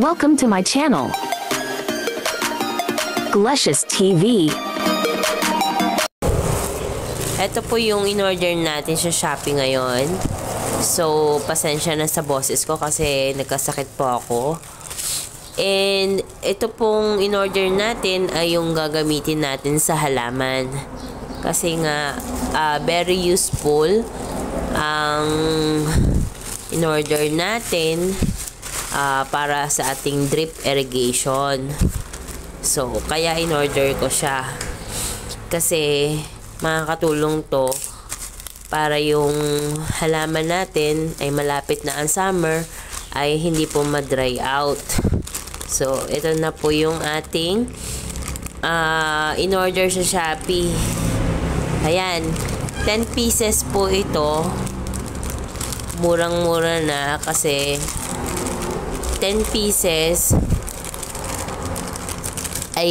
Welcome to my channel, Gluscious TV. Ito po yung in-order natin sa Shopee ngayon. So, pasensya na sa boses ko kasi nagkasakit po ako. And ito pong in-order natin ay yung gagamitin natin sa halaman. Kasi nga, very useful ang in-order natin para sa ating drip irrigation. So, kaya in-order ko siya. Kasi makakatulong to para yung halaman natin ay malapit na ang summer ay hindi po ma-dry out. So, ito na po yung ating in-order sa Shopee. Ayan, 10 pieces po ito. Murang-mura na kasi 10 pieces ay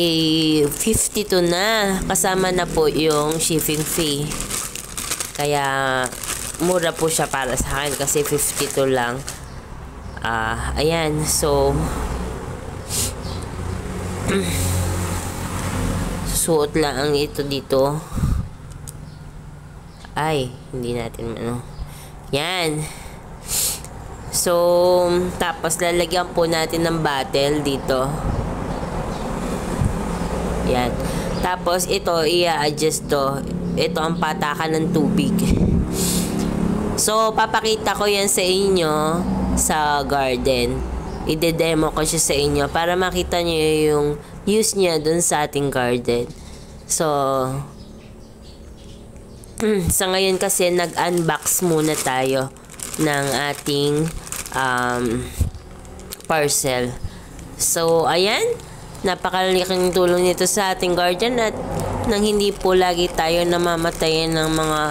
52 na. Kasama na po yung shipping fee. Kaya, mura po siya para sa akin kasi 52 lang. Ayan, so, suot lang ito dito. Ay, hindi natin ano. Yan. So, tapos lalagyan po natin ng bottle dito. Yan. Tapos, ito, i-adjust to. Ito ang patakan ng tubig. So, papakita ko yan sa inyo sa garden. I-demo ko siya sa inyo para makita nyo yung use niya dun sa ating garden. So, sa ngayon kasi nag-unbox muna tayo ng ating parcel. So, ayan. Napakalaking tulong nito sa ating garden at nang hindi po lagi tayo namamatayan ng mga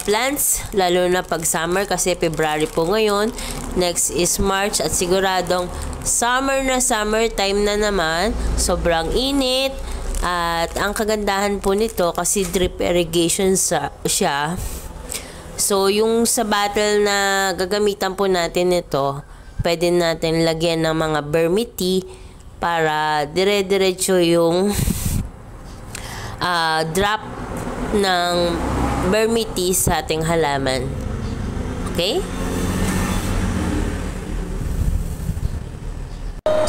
plants, lalo na pag summer kasi February po ngayon, next is March at siguradong summer na summer time na naman, sobrang init at ang kagandahan po nito kasi drip irrigation siya. So yung sa bottle na gagamitan po natin ito, pwede natin lagyan ng mga vermity para dire-diretso yung drop ng vermity sa ating halaman. Okay?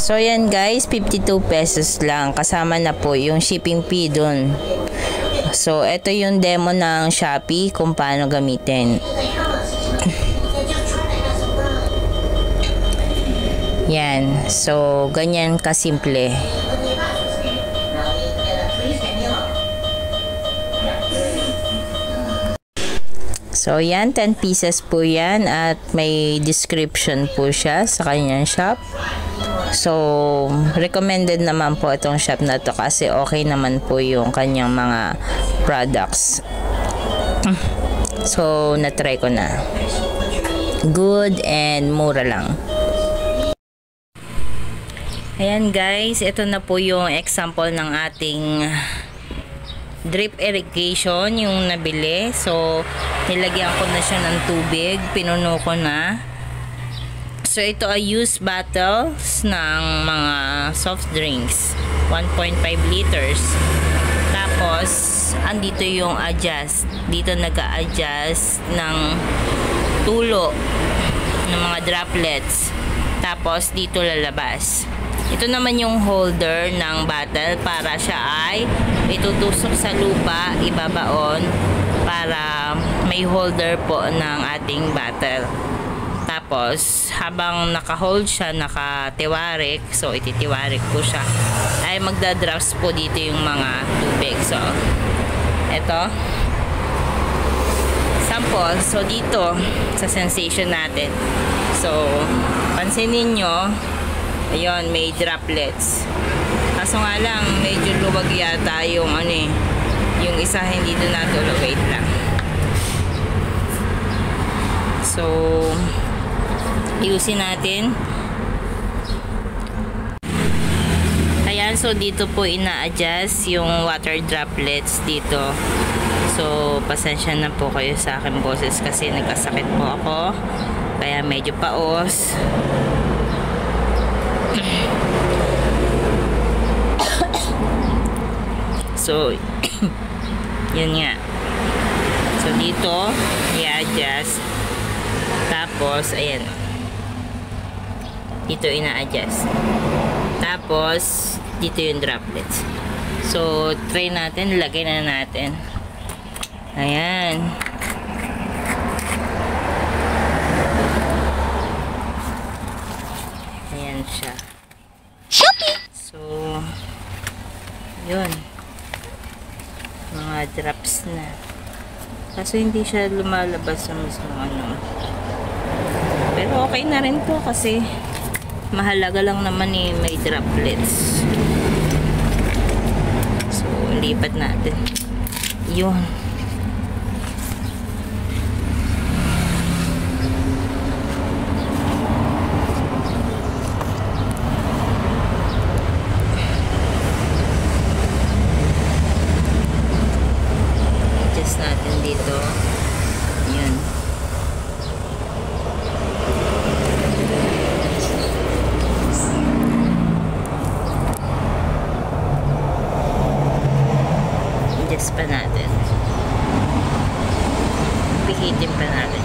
So yan guys, 52 pesos lang. Kasama na po yung shipping fee dun. So ito yung demo ng Shopee kung paano gamitin. Yan. So ganyan kasimple. So yan, 10 pieces po yan at may description po siya sa kanyang shop. So recommended naman po itong shop na to kasi okay naman po yung kanyang mga products. So na-try ko na. Good and mura lang. Ayan guys, ito na po yung example ng ating drip irrigation yung nabili. So nilagyan ko na siya ng tubig, pinuno ko na. So ito ay used bottles ng mga soft drinks, 1.5 liters. Tapos andito yung adjust, dito nag-a-adjust ng tulo ng mga droplets. Tapos dito lalabas. Ito naman yung holder ng bottle para siya ay itutusok sa lupa, ibabaon para may holder po ng ating bottle. Tapos habang naka-hold siya, nakatiwarik, so ititiwarik po siya, ay magdadrops po dito yung mga tubig. So eto sample. So dito sa sensation natin, so pansinin nyo, ayun, may droplets. Kaso nga lang, medyo luwag yata yung ano eh. Yung isa hindi doon natulog. Wait lang. So, ayusin natin. Ayan, so dito po ina-adjust yung water droplets dito. So, pasensya na po kayo sa akin boses kasi nagkasakit po ako. Kaya medyo paos. So, yun nga. So, dito, i-adjust. Tapos, ayan. Dito, ina-adjust. Tapos, dito yung droplets. So, try natin. Lagay na natin. Ayan. Ayan siya. So, yun. Mga drops na. Kaso hindi siya lumalabas sa mismo ano. Pero okay na rin to kasi mahalaga lang naman may droplets. So, lipat natin. Yun. Natin dito yun, adjust pa natin, pihitin pa natin.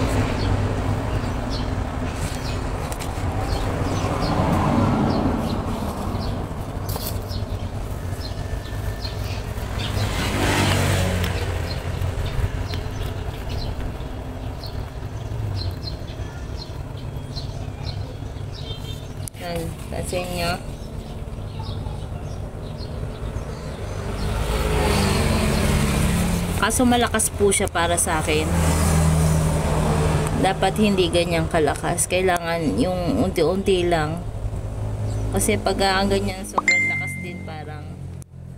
Kasi nyo kaso malakas po siya para sa akin. Dapat hindi ganyang kalakas, kailangan yung unti-unti lang kasi pag ang ganyan sobrang lakas din parang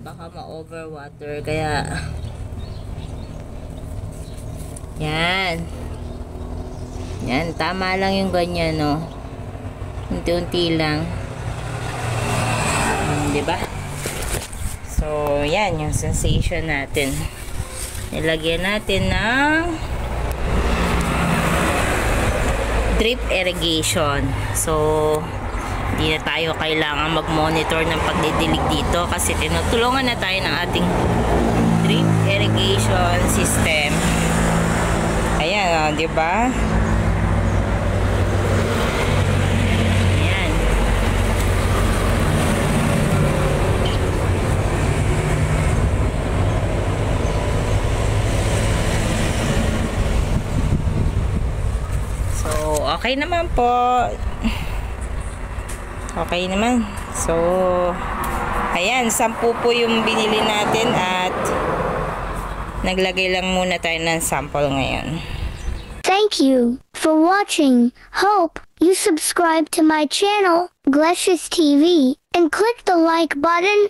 baka ma-overwater, kaya yan tama lang yung ganyan, no, unti-unti lang. Diba? So, yan yung sensation natin. Nilagyan natin ng drip irrigation. So, hindi na tayo kailangan mag-monitor ng pagdidilig dito kasi tinutulungan na tayo ng ating drip irrigation system. Ayan, diba? Okay naman po. Okay naman. So, ayan, 10 po yung binili natin at naglagay lang muna tayo ng sample ngayon. Thank you for watching. Hope you subscribe to my channel, Glecious TV, and click the like button